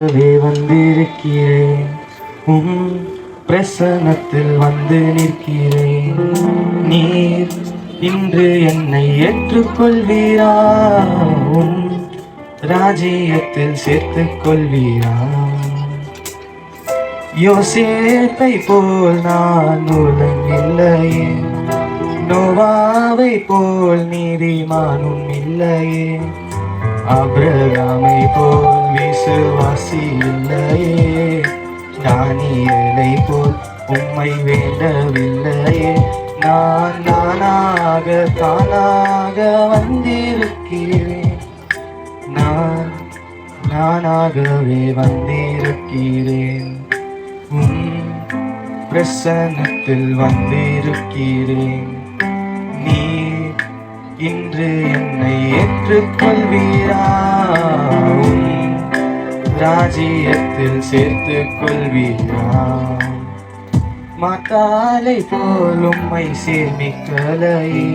வந்திருக்கிறேன், உம் பிரசன்னத்தில் வந்து நிற்கிறேன். நீர் இன்று என்னை ஏற்றுக்கொள்வீரா? உம் ராஜ்யத்தில் சேர்த்துக் கொள்வீரா? யோசேப்பை போல் நான் உலகில்லையே, நோவாவை போல் நீதிமானும் இல்லையே, ஆபிரகாமை போல் விசுவாசி இல்லையே, தானியேலை போல் உம்மை வேண்டவில்லையே. நான் தானாக வந்திருக்கிறேன், நானாகவே வந்திருக்கிறேன். பிரசன்னத்தில் வந்திருக்கிறேன். நீர் இன்று என்னை ஏற்றுக்கொள்வீரா? ராஜ்யத்தில் சேர்த்துக் கொள்வீரா? மாத்தாளை போல் உம்மை சேமிக்கலையே,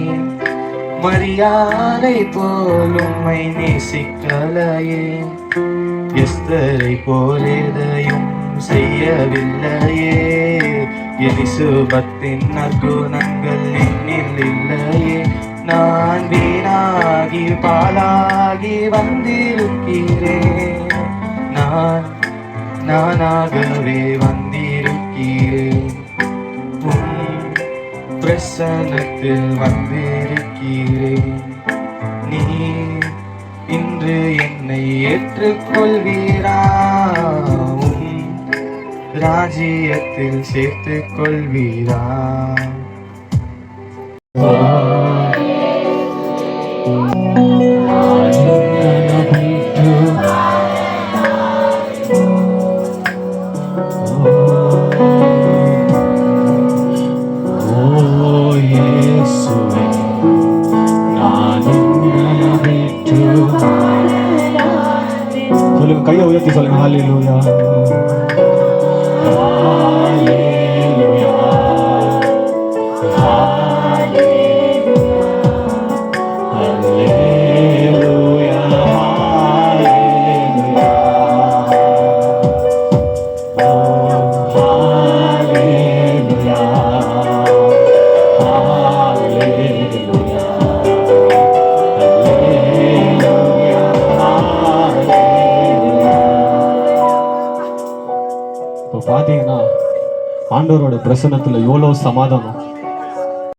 மரியாதை போல் உம்மை நேசிக்கலையே, எஸ்தரை போல் எதையும் செய்யவில்லையே, எலிசபெத்தின் நற்குணங்கள் என்னில் இல்லையே. நான் வீணாகி பாலாகி வந்திருக்கிறேன், நானாகவே வந்திருக்கிறேன். பிரசன்னத்தில் வந்திருக்கிறேன். நீ இன்று என்னை ஏற்றுக்கொள்வீரா? ராஜ்யத்தில் சேர்த்துக் கொள்வீரா? சொல்லுங்க, கையை உயர்த்தி சொல்லுங்க. ஹல்லேலூயா, பாத்தீங்கன்னா ஆண்டவரோட பிரசன்னத்துல எவ்வளவு சமாதானம்.